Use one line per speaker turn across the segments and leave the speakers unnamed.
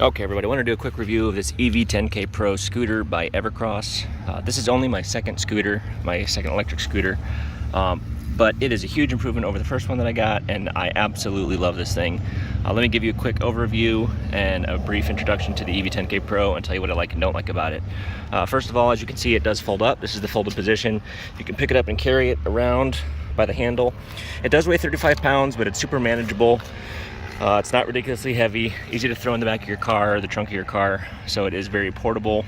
Okay everybody, I want to do a quick review of this EV10K Pro scooter by EVERCROSS. This is only my second scooter, my second electric scooter, but it is a huge improvement over the first one that I got, and I absolutely love this thing. Let me give you a quick overview and a brief introduction to the EV10K Pro and tell you what I like and don't like about it. First of all, as you can see, it does fold up. This is the folded position. You can pick it up and carry it around by the handle. It does weigh 35 pounds, but it's super manageable. It's not ridiculously heavy, easy to throw in the back of your car or the trunk of your car, so it is very portable.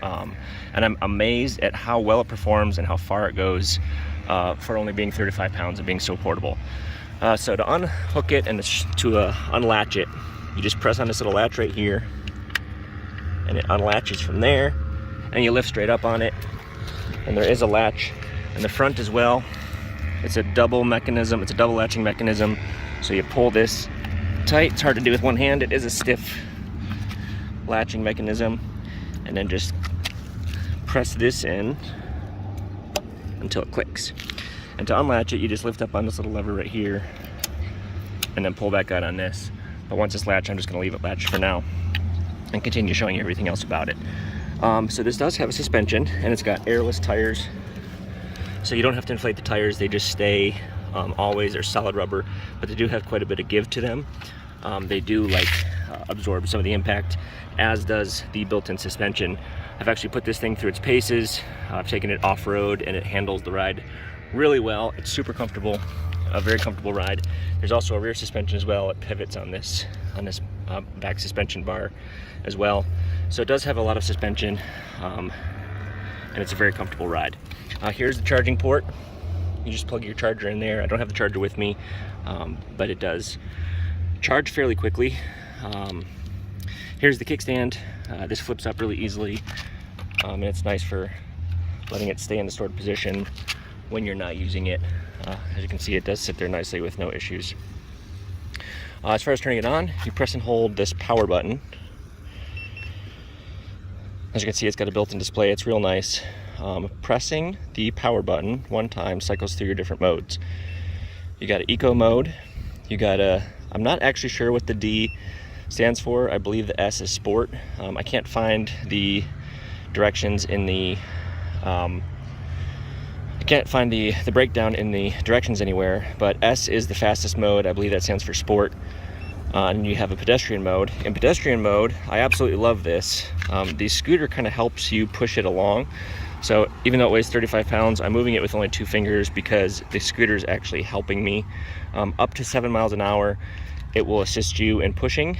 And I'm amazed at how well it performs and how far it goes for only being 35 pounds and being so portable. So to unhook it and to unlatch it, you just press on this little latch right here, and it unlatches from there, and you lift straight up on it. And there is a latch in the front as well. It's a double mechanism, it's a double latching mechanism, so you pull this tight. It's hard to do with one hand. It is a stiff latching mechanism, and then just press this in until it clicks. And to unlatch it, you just lift up on this little lever right here and then pull back out on this. But once it's latched, I'm just going to leave it latched for now and continue showing you everything else about it. So this does have a suspension, and it's got airless tires, so you don't have to inflate the tires. They just stay always. They're solid rubber, but they do have quite a bit of give to them. They do absorb some of the impact, as does the built-in suspension. I've actually put this thing through its paces. I've taken it off-road, and it handles the ride really well. It's super comfortable, a very comfortable ride. There's also a rear suspension as well. It pivots on this back suspension bar as well. So it does have a lot of suspension, and it's a very comfortable ride. Here's the charging port. You just plug your charger in there. I don't have the charger with me, but it does charge fairly quickly. Here's the kickstand. This flips up really easily, and it's nice for letting it stay in the stored position when you're not using it. As you can see, it does sit there nicely with no issues. As far as turning it on, you press and hold this power button. As you can see, it's got a built-in display. It's real nice. Pressing the power button one time cycles through your different modes. You got an eco mode. You got I'm not actually sure what the D stands for. I believe the S is sport. I can't find the directions in the I can't find the breakdown in the directions anywhere, but S is the fastest mode. I believe that stands for sport. And you have a pedestrian mode. In pedestrian mode, I absolutely love this. The scooter kind of helps you push it along. So even though it weighs 35 pounds, I'm moving it with only 2 fingers because the scooter is actually helping me. Up to 7 miles an hour, it will assist you in pushing.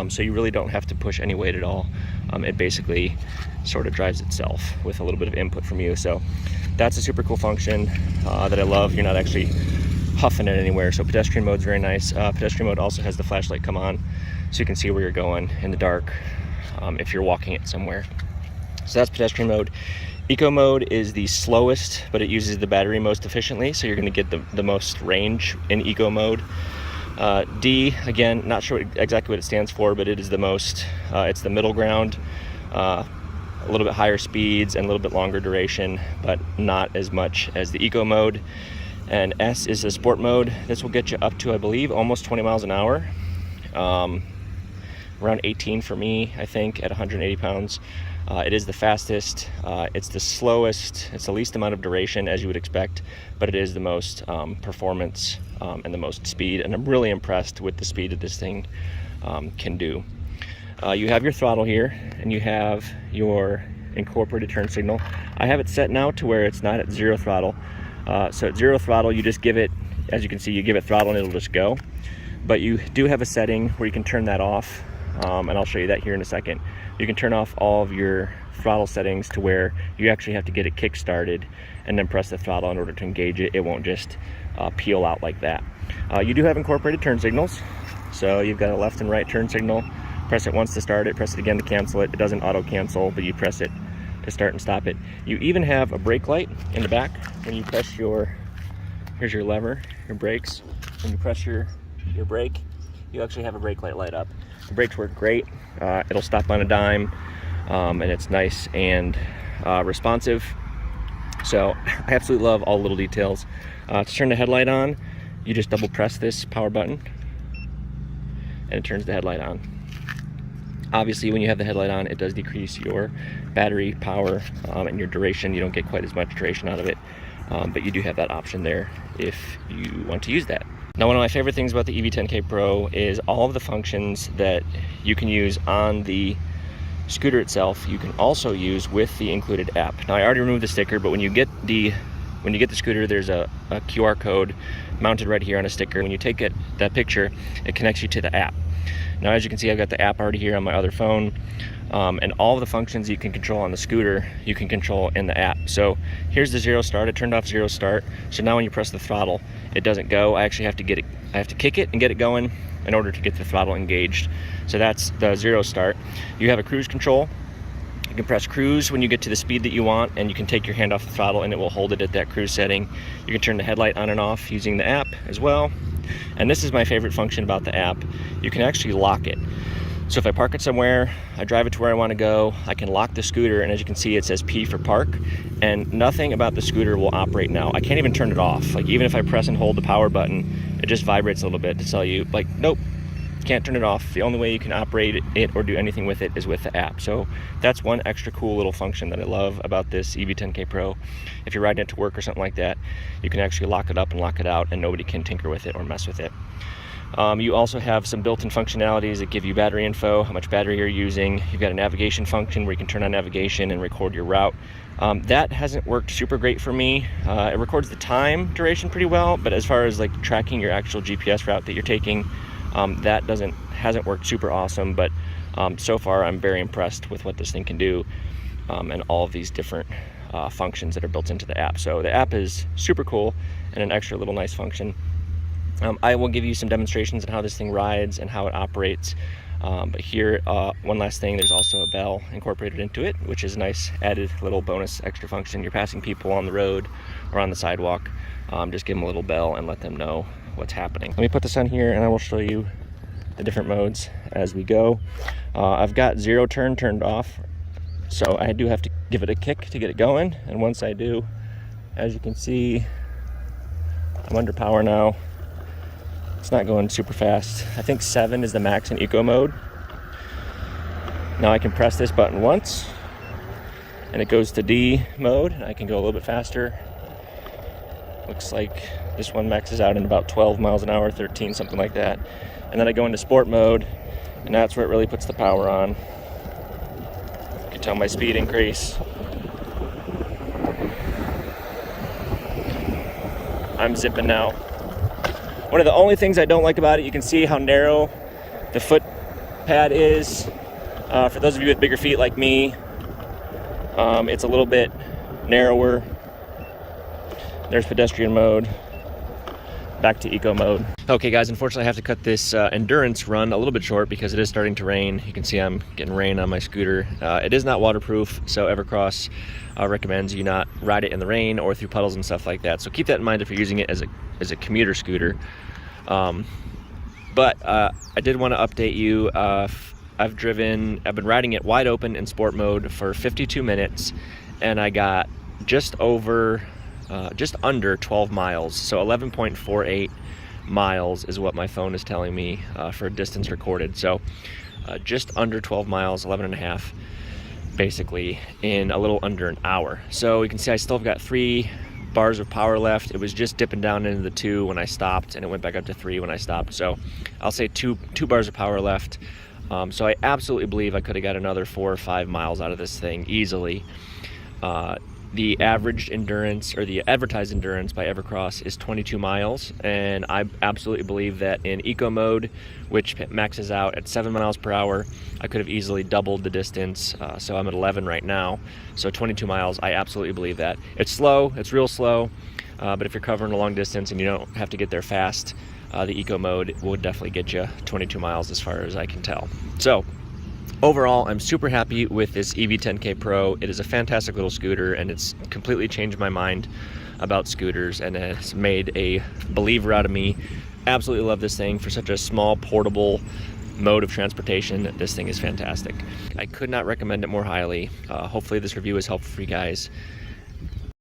So you really don't have to push any weight at all. It basically sort of drives itself with a little bit of input from you. So that's a super cool function that I love. You're not actually huffing it anywhere. So pedestrian mode's very nice. Pedestrian mode also has the flashlight come on, so you can see where you're going in the dark if you're walking it somewhere. So that's pedestrian mode. Eco mode is the slowest, but it uses the battery most efficiently, so you're going to get the most range in eco mode. D, again, not sure exactly what it stands for, but it is the most, it's the middle ground. A little bit higher speeds and a little bit longer duration, but not as much as the eco mode. And S is the sport mode. This will get you up to, I believe, almost 20 miles an hour. Around 18 for me, I think, at 180 pounds. It is the fastest, it's the slowest, it's the least amount of duration as you would expect, but it is the most performance and the most speed, and I'm really impressed with the speed that this thing can do. You have your throttle here, and you have your incorporated turn signal. I have it set now to where it's not at 0 throttle. So at 0 throttle, you just give it, as you can see, you give it throttle and it'll just go. But you do have a setting where you can turn that off, and I'll show you that here in a second. You can turn off all of your throttle settings to where you actually have to get it kick started and then press the throttle in order to engage it. It won't just peel out like that. You do have incorporated turn signals. So you've got a left and right turn signal. Press it once to start it, press it again to cancel it. It doesn't auto cancel, but you press it to start and stop it. You even have a brake light in the back. When you press here's your lever, your brakes. When you press your brake, you actually have a brake light up. The brakes work great. It'll stop on a dime, and it's nice and responsive. So I absolutely love all the little details. To turn the headlight on, you just double press this power button, and it turns the headlight on. Obviously, when you have the headlight on, it does decrease your battery power and your duration. You don't get quite as much duration out of it, but you do have that option there if you want to use that. Now, one of my favorite things about the EV10K Pro is all of the functions that you can use on the scooter itself, you can also use with the included app. Now, I already removed the sticker, but when you get the scooter, there's a QR code mounted right here on a sticker. When you take that picture, it connects you to the app. Now, as you can see, I've got the app already here on my other phone, and all of the functions you can control on the scooter, you can control in the app. So here's the zero start. I turned off zero start. So now when you press the throttle, it doesn't go. I actually have to get it. I have to kick it and get it going in order to get the throttle engaged. So that's the zero start. You have a cruise control. You can press cruise when you get to the speed that you want, and you can take your hand off the throttle and it will hold it at that cruise setting. You can turn the headlight on and off using the app as well. And this is my favorite function about the app. You can actually lock it. So if I park it somewhere, I drive it to where I want to go, I can lock the scooter, and as you can see, it says P for park, and nothing about the scooter will operate now. I can't even turn it off. Like, even if I press and hold the power button, it just vibrates a little bit to tell you, like, nope, can't turn it off. The only way you can operate it or do anything with it is with the app. So that's one extra cool little function that I love about this EV10K Pro. If you're riding it to work or something like that, you can actually lock it up and lock it out, and nobody can tinker with it or mess with it. You also have some built-in functionalities that give you battery info, how much battery you're using. You've got a navigation function where you can turn on navigation and record your route. That hasn't worked super great for me. It records the time duration pretty well, but as far as like tracking your actual GPS route that you're taking, that hasn't worked super awesome. But so far, I'm very impressed with what this thing can do, and all of these different functions that are built into the app. So the app is super cool and an extra little nice function. I will give you some demonstrations on how this thing rides and how it operates. But here, one last thing, there's also a bell incorporated into it, which is a nice added little bonus extra function. You're passing people on the road or on the sidewalk, just give them a little bell and let them know what's happening. Let me put this on here and I will show you the different modes as we go. I've got zero turn turned off, so I do have to give it a kick to get it going. And once I do, as you can see, I'm under power now. It's not going super fast. I think 7 is the max in eco mode. Now I can press this button once and it goes to D mode, and I can go a little bit faster. Looks like this one maxes out in about 12 miles an hour, 13, something like that. And then I go into sport mode, and that's where it really puts the power on. You can tell my speed increase. I'm zipping now. One of the only things I don't like about it, you can see how narrow the foot pad is. For those of you with bigger feet like me, it's a little bit narrower. There's pedestrian mode. Back to eco mode. Okay guys, unfortunately I have to cut this endurance run a little bit short because it is starting to rain. You can see I'm getting rain on my scooter. It is not waterproof, so EVERCROSS recommends you not ride it in the rain or through puddles and stuff like that. So keep that in mind if you're using it as a commuter scooter. But I did want to update you. I've been riding it wide open in sport mode for 52 minutes, and I got just under 12 miles. So 11.48 miles is what my phone is telling me for distance recorded. So just under 12 miles, 11 and a half, basically in a little under an hour. So you can see I still have got 3 bars of power left. It was just dipping down into the 2 when I stopped, and it went back up to 3 when I stopped. So I'll say two bars of power left. So I absolutely believe I could have got another 4 or 5 miles out of this thing easily. The average endurance, or the advertised endurance by EVERCROSS, is 22 miles, and I absolutely believe that in eco mode, which maxes out at 7 miles per hour, I could have easily doubled the distance. So I'm at 11 right now, so 22 miles, I absolutely believe that. It's slow, it's real slow, but if you're covering a long distance and you don't have to get there fast, the eco mode will definitely get you 22 miles as far as I can tell. So overall, I'm super happy with this EV10K Pro. It is a fantastic little scooter, and it's completely changed my mind about scooters, and it's made a believer out of me. Absolutely love this thing for such a small, portable mode of transportation. This thing is fantastic. I could not recommend it more highly. Hopefully this review is helpful for you guys.